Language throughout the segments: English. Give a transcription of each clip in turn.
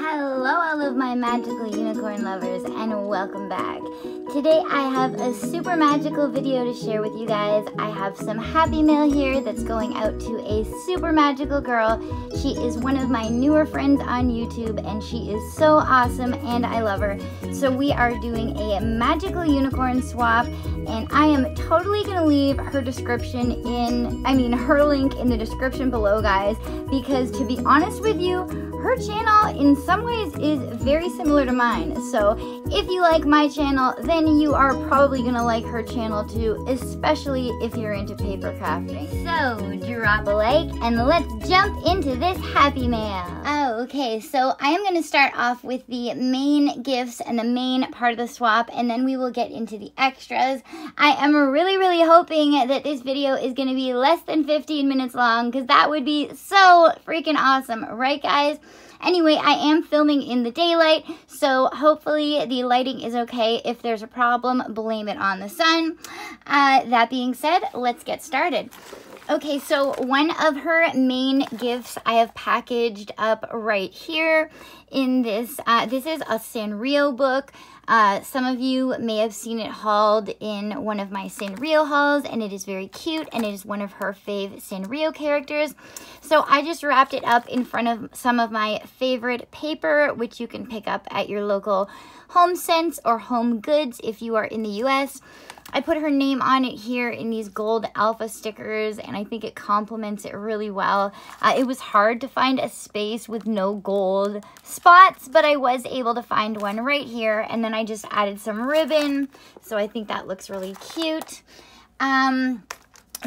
Hello all of my magical unicorn lovers and welcome back. Today I have a super magical video to share with you guys. I have some happy mail here that's going out to a super magical girl. She is one of my newer friends on YouTube and she is so awesome and I love her. So we are doing a magical unicorn swap and I am totally gonna leave her her link in the description below, guys, because to be honest with you, her channel in some ways is very similar to mine. So if you like my channel, then you are probably gonna like her channel too, especially if you're into paper crafting. So drop a like and let's jump into this happy mail. Okay, so I am gonna start off with the main gifts and the main part of the swap, and then we will get into the extras. I am really hoping that this video is gonna be less than 15 minutes long, because that would be so freaking awesome, right guys? Anyway, I am filming in the daylight, so hopefully the lighting is okay. If there's a problem, blame it on the sun. That being said, let's get started. Okay, so one of her main gifts I have packaged up right here in this. This is a Sanrio book. Some of you may have seen it hauled in one of my Sanrio hauls, and it is very cute, and it is one of her fave Sanrio characters. So I just wrapped it up in front of some of my favorite paper, which you can pick up at your local Home Sense or Home Goods if you are in the US. I put her name on it here in these gold alpha stickers, and I think it complements it really well. It was hard to find a space with no gold spots, but I was able to find one right here, and then I just added some ribbon, so I think that looks really cute.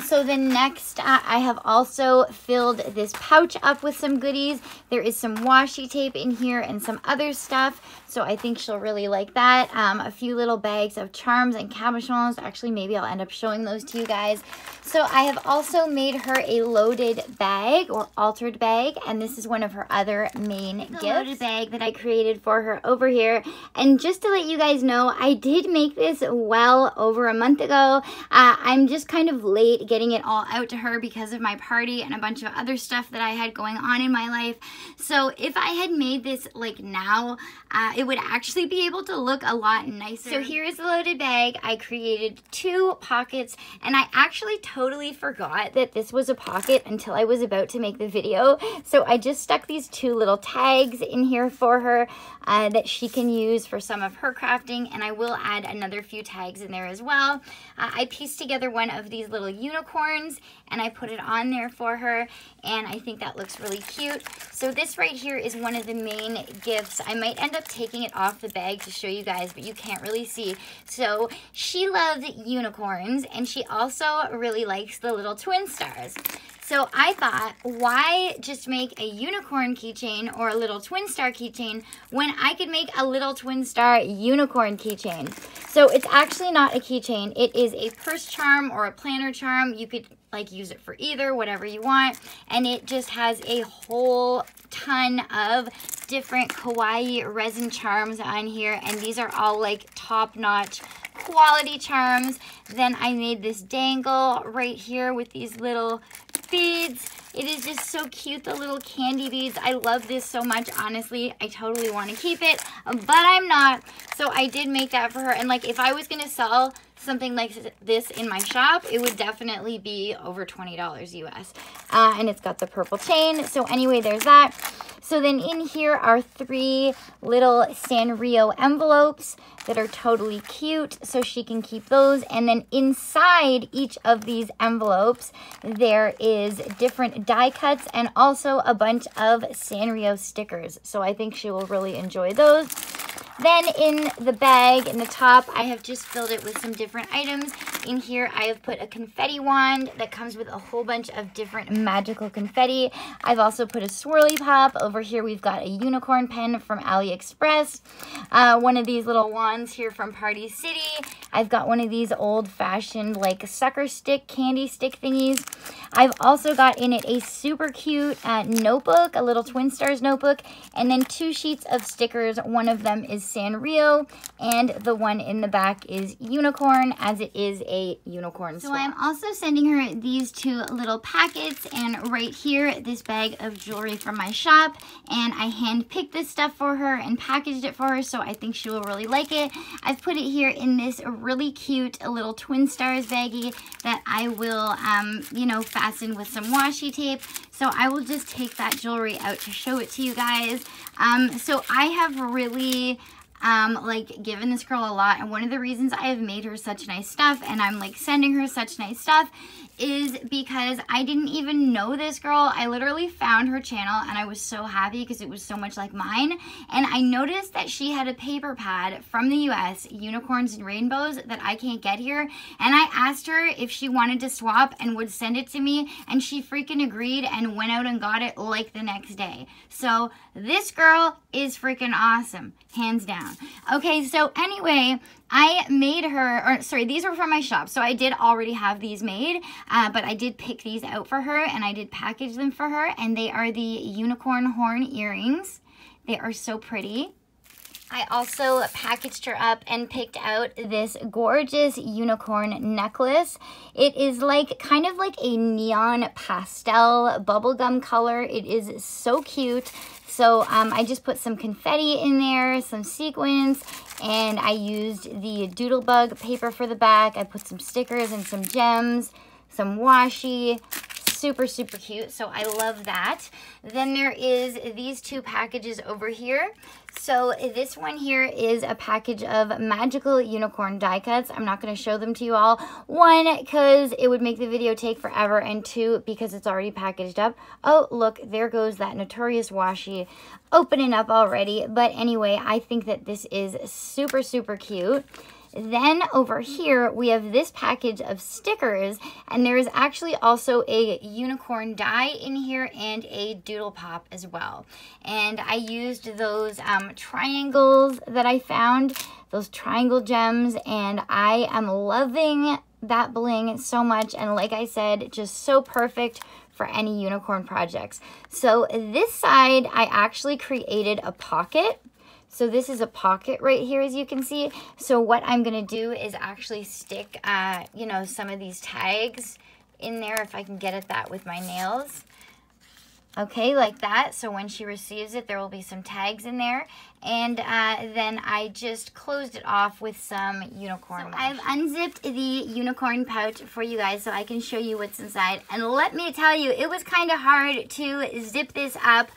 So then next, I have also filled this pouch up with some goodies. There is some washi tape in here and some other stuff, so I think she'll really like that. A few little bags of charms and cabochons. Actually, maybe I'll end up showing those to you guys. So I have also made her a loaded bag or altered bag, and this is one of her other main gifts. Loaded bag that I created for her over here. And just to let you guys know, I did make this well over a month ago. I'm just kind of late getting it all out to her because of my party and a bunch of other stuff that I had going on in my life. So if I had made this like now, it would actually be able to look a lot nicer. So here is the loaded bag. I created 2 pockets, and I actually totally forgot that this was a pocket until I was about to make the video. So I just stuck these 2 little tags in here for her that she can use for some of her crafting, and I will add another few tags in there as well. I pieced together one of these little unicorns and I put it on there for her, and I think that looks really cute. So this right here is one of the main gifts. I might end up taking it off the bag to show you guys, but you can't really see. So she loves unicorns, and she also really likes the little twin stars. So I thought, why just make a unicorn keychain or a little twin star keychain when I could make a little twin star unicorn keychain? So it's actually not a keychain. It is a purse charm or a planner charm. You could like use it for either, whatever you want. And it just has a whole ton of different kawaii resin charms on here. And these are all like top-notch quality charms. Then I made this dangle right here with these little beads. It is just so cute, the little candy beads. I love this so much, honestly. I totally want to keep it, but I'm not. So I did make that for her. And like if I was going to sell something like this in my shop, it would definitely be over $20 US. And it's got the purple chain. So anyway, there's that. So then in here are 3 little Sanrio envelopes that are totally cute, so she can keep those. And then inside each of these envelopes, there is different die cuts and also a bunch of Sanrio stickers. So I think she will really enjoy those. Then in the bag, in the top, I have just filled it with some different items. In here, I have put a confetti wand that comes with a whole bunch of different magical confetti. I've also put a swirly pop. Over here, we've got a unicorn pen from AliExpress. One of these little wands here from Party City. I've got one of these old-fashioned, like, sucker stick, candy stick thingies. I've also got in it a super cute notebook, a little Twin Stars notebook, and then 2 sheets of stickers. One of them is Sanrio, and the one in the back is Unicorn, as it is a a unicorn swap. So I'm also sending her these 2 little packets, and right here, this bag of jewelry from my shop, and I hand-picked this stuff for her and packaged it for her, so I think she will really like it. I've put it here in this really cute little Twin Stars baggie that I will, you know, fasten with some washi tape. So I will just take that jewelry out to show it to you guys. So I have really like given this girl a lot, and one of the reasons I have made her such nice stuff and I'm like sending her such nice stuff is because I didn't even know this girl. I literally found her channel and I was so happy because it was so much like mine, and I noticed that she had a paper pad from the US, Unicorns and Rainbows, that I can't get here, and I asked her if she wanted to swap and would send it to me, and she freaking agreed and went out and got it like the next day. So this girl is freaking awesome, hands down. Okay, so anyway, I made her, or sorry, these were from my shop, so I did already have these made, but I did pick these out for her, and I did package them for her, and they are the unicorn horn earrings. They are so pretty. I also packaged her up and picked out this gorgeous unicorn necklace. It is like kind of like a neon pastel bubblegum color. It is so cute. So I just put some confetti in there, some sequins, and I used the Doodlebug paper for the back. I put some stickers and some gems, some washi. Super, super cute. So I love that. Then there is these 2 packages over here. So this one here is a package of magical unicorn die cuts. I'm not going to show them to you all. 1, because it would make the video take forever, and 2, because it's already packaged up. Oh, look, there goes that notorious washi opening up already. But anyway, I think that this is super, super cute. Then over here, we have this package of stickers, and there is actually also a unicorn die in here and a doodle pop as well. And I used those triangles that I found, those triangle gems, and I am loving that bling so much. And like I said, just so perfect for any unicorn projects. So this side, I actually created a pocket. So this is a pocket right here, as you can see. So what I'm going to do is actually stick, you know, some of these tags in there, if I can get at that with my nails. Okay, like that. So when she receives it, there will be some tags in there. And then I just closed it off with some unicorn. So I've unzipped the unicorn pouch for you guys so I can show you what's inside. And let me tell you, it was kind of hard to zip this up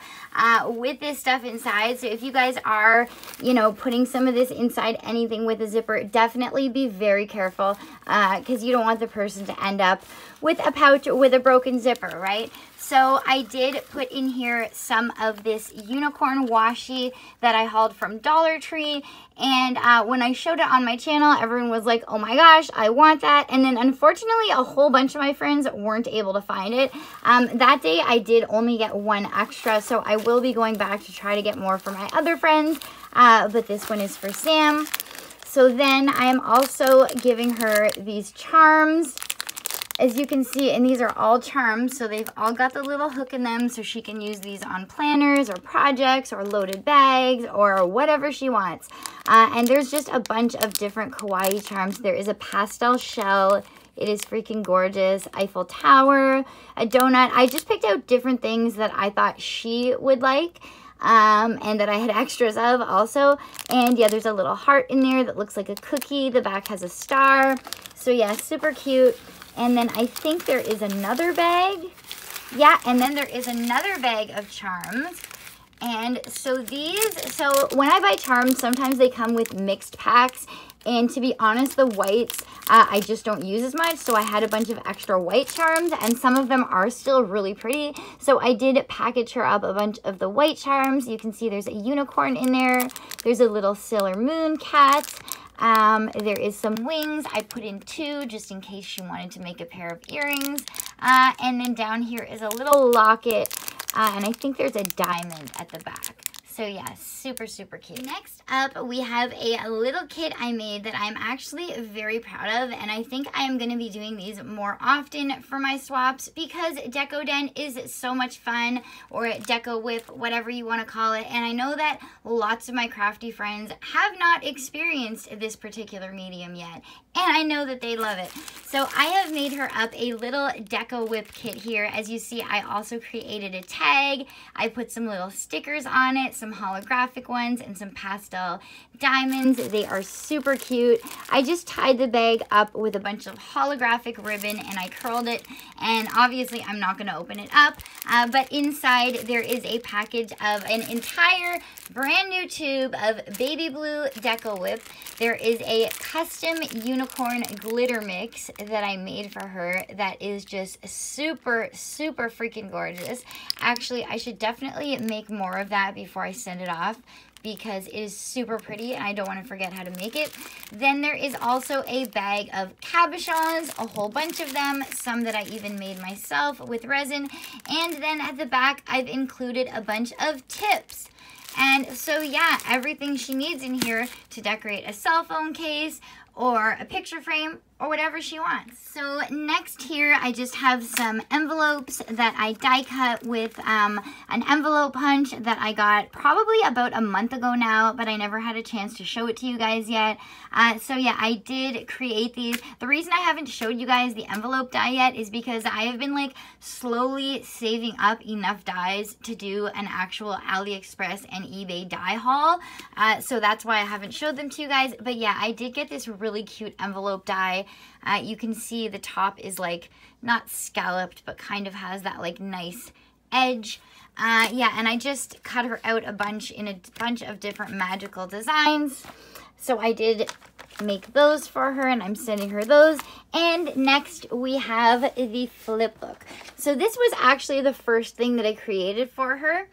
with this stuff inside. So if you guys are, you know, putting some of this inside anything with a zipper, definitely be very careful because you don't want the person to end up with a pouch with a broken zipper, right? So I did put in here some of this unicorn washi that I hauled from Dollar Tree, and when I showed it on my channel, everyone was like, oh my gosh, I want that. And then unfortunately, a whole bunch of my friends weren't able to find it. That day, I did only get 1 extra, so I will be going back to try to get more for my other friends, but this one is for Sam. So then I am also giving her these charms. As you can see, and these are all charms, so they've all got the little hook in them, so she can use these on planners or projects or loaded bags or whatever she wants. And there's just a bunch of different kawaii charms. There is a pastel shell. It is freaking gorgeous. Eiffel Tower, a donut. I just picked out different things that I thought she would like. And that I had extras of also. And yeah, there's a little heart in there that looks like a cookie. The back has a star. So yeah, super cute. And then I think there is another bag. Yeah, and then there is another bag of charms. And so these, so when I buy charms, sometimes they come with mixed packs. And to be honest, the whites, I just don't use as much. So I had a bunch of extra white charms, and some of them are still really pretty. So I did package her up a bunch of the white charms. You can see there's a unicorn in there. There's a little Sailor Moon cat. There is some wings. I put in 2 just in case she wanted to make a pair of earrings. And then down here is a little locket, and I think there's a diamond at the back. So yeah, super, super cute. Next up, we have a little kit I made that I'm actually very proud of, and I think I am going to be doing these more often for my swaps because Deco Den is so much fun, or Deco Whip, whatever you want to call it. And I know that lots of my crafty friends have not experienced this particular medium yet, and I know that they love it. So I have made her up a little deco whip kit here. As you see, I also created a tag. I put some little stickers on it, some holographic ones, and some pastel diamonds. They are super cute. I just tied the bag up with a bunch of holographic ribbon and I curled it. And obviously I'm not gonna open it up, but inside there is a package of an entire brand new tube of baby blue deco whip. There is a custom unicorn glitter mix that I made for her that is just super freaking gorgeous. Actually, I should definitely make more of that before I send it off because it is super pretty and I don't want to forget how to make it. Then there is also a bag of cabochons, a whole bunch of them, some that I even made myself with resin. And then at the back, I've included a bunch of tips. And so yeah, everything she needs in here to decorate a cell phone case or a picture frame or whatever she wants. So next here, I just have some envelopes that I die cut with an envelope punch that I got probably about a month ago now, but I never had a chance to show it to you guys yet. So yeah, I did create these. The reason I haven't showed you guys the envelope die yet is because I have been like slowly saving up enough dies to do an actual AliExpress and eBay die haul. So that's why I haven't showed them to you guys. But yeah, I did get this really cute envelope die. You can see the top is like not scalloped, but kind of has that like nice edge. Yeah, and I just cut her out a bunch in a bunch of different magical designs. So I did make those for her and I'm sending her those. And next we have the flip book. So this was actually the first thing that I created for her.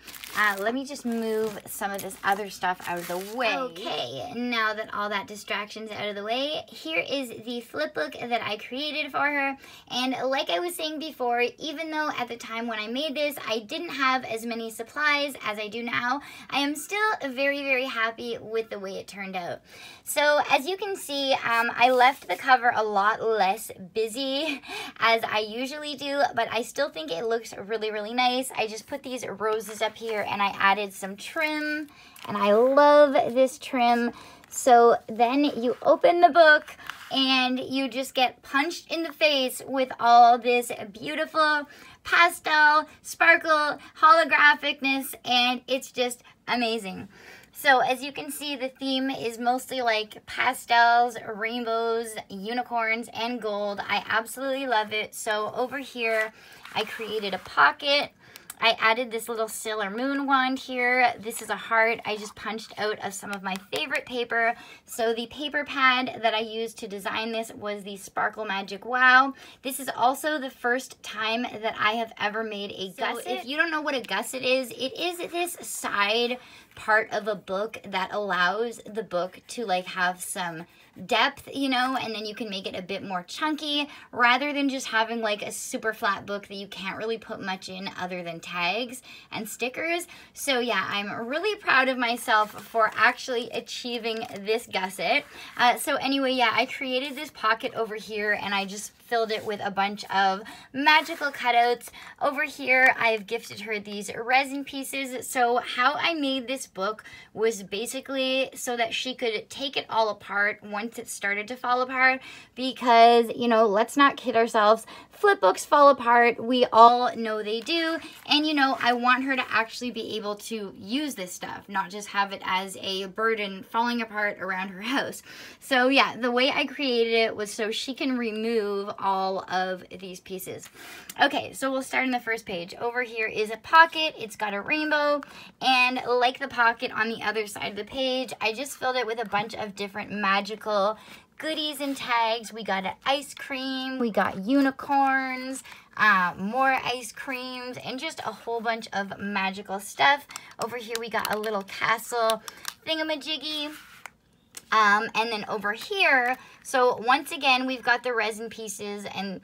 Let me just move some of this other stuff out of the way. Okay, now that all that distraction's out of the way, here is the flip book that I created for her. And like I was saying before, even though at the time when I made this, I didn't have as many supplies as I do now, I am still very happy with the way it turned out. So as you can see, I left the cover a lot less busy as I usually do, but I still think it looks really nice. I just put these roses up here and I added some trim, and I love this trim. So then you open the book and you just get punched in the face with all this beautiful pastel, sparkle, holographicness, and it's just amazing. So as you can see, the theme is mostly like pastels, rainbows, unicorns, and gold. I absolutely love it. So over here, I created a pocket. I added this little Sailor Moon wand here. This is a heart I just punched out of some of my favorite paper. So the paper pad that I used to design this was the Sparkle Magic Wow. This is also the first time that I have ever made a gusset. So if you don't know what a gusset is, it is this side part of a book that allows the book to like have some depth, you know, and then you can make it a bit more chunky rather than just having like a super flat book that you can't really put much in other than tags and stickers. So yeah, I'm really proud of myself for actually achieving this gusset. So anyway, yeah, I created this pocket over here and I just filled it with a bunch of magical cutouts. Over here, I've gifted her these resin pieces. So how I made this book was basically so that she could take it all apart once it started to fall apart, because, you know, let's not kid ourselves, flip books fall apart. We all know they do. And, you know, I want her to actually be able to use this stuff, not just have it as a burden falling apart around her house. So yeah, the way I created it was so she can remove all of these pieces. Okay, so we'll start on the first page. Over here is a pocket. It's got a rainbow, and like the pocket on the other side of the page, I just filled it with a bunch of different magical goodies and tags. We got an ice cream, we got unicorns, more ice creams, and just a whole bunch of magical stuff. Over here we got a little castle thingamajiggy. And then over here, so once again, we've got the resin pieces, and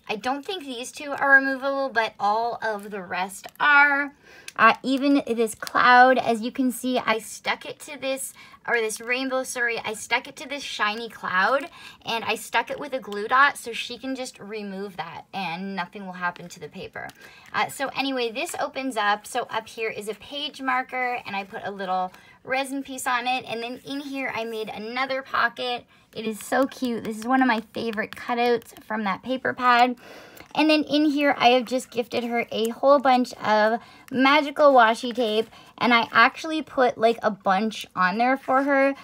I don't think these two are removable, but all of the rest are. Even this cloud, as you can see, I stuck it to this, or this rainbow, sorry, I stuck it to this shiny cloud, and I stuck it with a glue dot so she can just remove that and nothing will happen to the paper. So anyway, this opens up. So up here is a page marker, and I put a little resin piece on it, and then in here I made another pocket. It is so cute. This is one of my favorite cutouts from that paper pad. And then in here, I have just gifted her a whole bunch of magical washi tape. And I actually put like a bunch on there for her.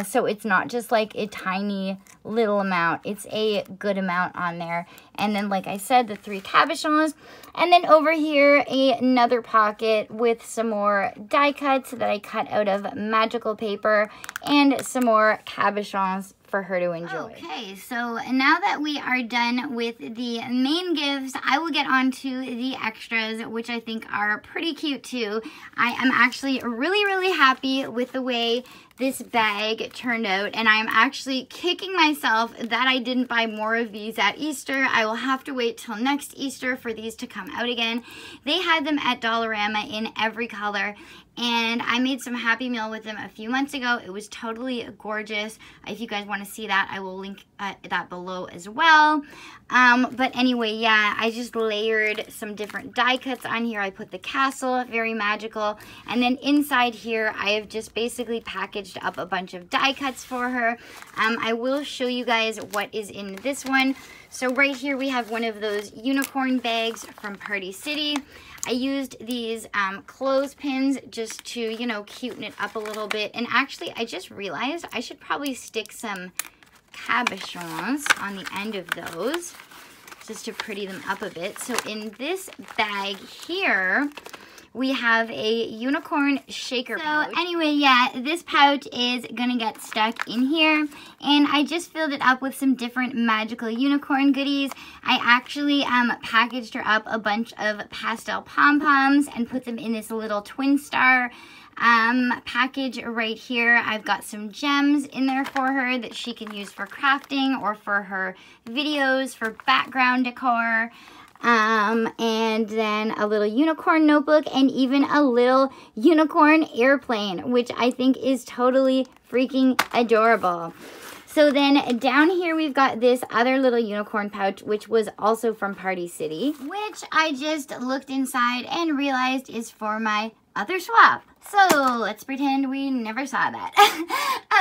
So it's not just like a tiny little amount. It's a good amount on there. And then, like I said, the 3 cabochons. And then over here, another pocket with some more die cuts that I cut out of magical paper. And some more cabochons for her to enjoy. Okay, so now that we are done with the main gifts, I will get on to the extras, which I think are pretty cute too. I am actually really happy with the way this bag turned out, and I'm actually kicking myself that I didn't buy more of these at Easter. I will have to wait till next Easter for these to come out again. They had them at Dollarama in every color, and I made some Happy Meal with them a few months ago. It was totally gorgeous. If you guys want to see that, I will link that below as well. But anyway, yeah, I just layered some different die cuts on here. I put the castle, very magical. And then inside here, I have just basically packaged up a bunch of die cuts for her. I will show you guys what is in this one. So right here, we have one of those unicorn bags from Party City. I used these clothespins just to, you know, cuten it up a little bit. And actually, I just realized I should probably stick some cabochons on the end of those just to pretty them up a bit. So in this bag here, we have a unicorn shaker pouch. So anyway, yeah, this pouch is gonna get stuck in here, and I just filled it up with some different magical unicorn goodies. I actually packaged her up a bunch of pastel pom-poms and put them in this little twin star package right here. I've got some gems in there for her that she can use for crafting or for her videos, for background decor. And then a little unicorn notebook and even a little unicorn airplane, which I think is totally freaking adorable. So then down here we've got this other little unicorn pouch, which was also from Party City, which I just looked inside and realized is for my other swap. So let's pretend we never saw that.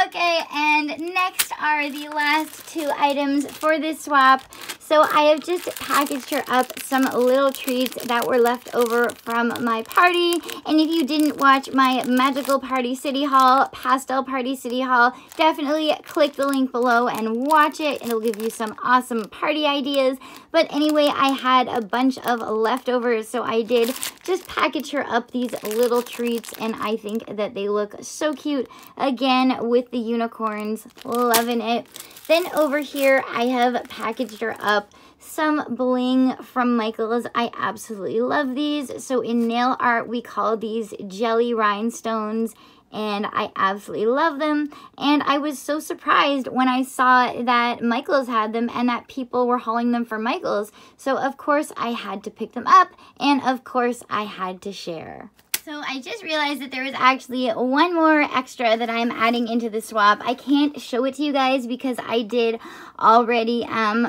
Okay, and next are the last 2 items for this swap. So I have just packaged her up some little treats that were left over from my party. And if you didn't watch my magical Party City haul, pastel Party City haul, definitely click the link below and watch it. It'll give you some awesome party ideas. But anyway, I had a bunch of leftovers, so I did just package her up these little treats, and I think that they look so cute. Again, with the unicorns, loving it. Then over here, I have packaged her up some bling from Michaels. I absolutely love these. So in nail art, we call these jelly rhinestones, and I absolutely love them. And I was so surprised when I saw that Michaels had them and that people were hauling them for Michaels. So of course I had to pick them up, and of course I had to share. So I just realized that there was actually one more extra that I'm adding into the swap. I can't show it to you guys because I did already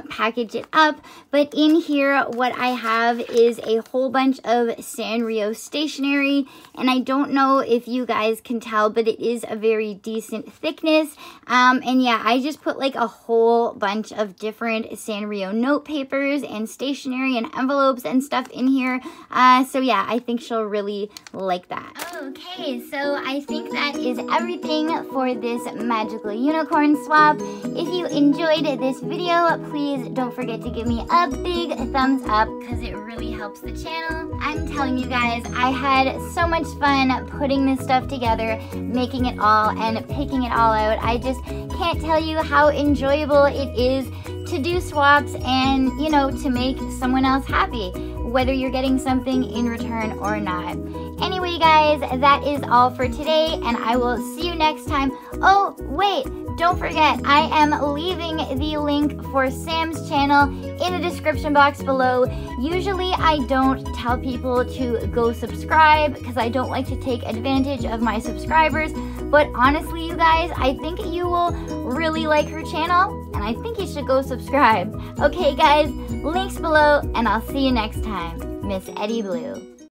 package it up. But in here, what I have is a whole bunch of Sanrio stationery. And I don't know if you guys can tell, but it is a very decent thickness. And yeah, I just put like a whole bunch of different Sanrio note papers and stationery and envelopes and stuff in here. So yeah, I think she'll really like that. Okay, so I think that is everything for this magical unicorn swap. If you enjoyed this video, please don't forget to give me a big thumbs up because it really helps the channel. I'm telling you guys, I had so much fun putting this stuff together, making it all and picking it all out. I just can't tell you how enjoyable it is to do swaps and, you know, to make someone else happy, whether you're getting something in return or not. Anyway, guys, that is all for today, and I will see you next time. Oh, wait, don't forget, I am leaving the link for Sam's channel in the description box below. Usually I don't tell people to go subscribe because I don't like to take advantage of my subscribers, but honestly, you guys, I think you will really like her channel, and I think you should go subscribe. Okay guys, links below, and I'll see you next time. Miss Eddie Blue.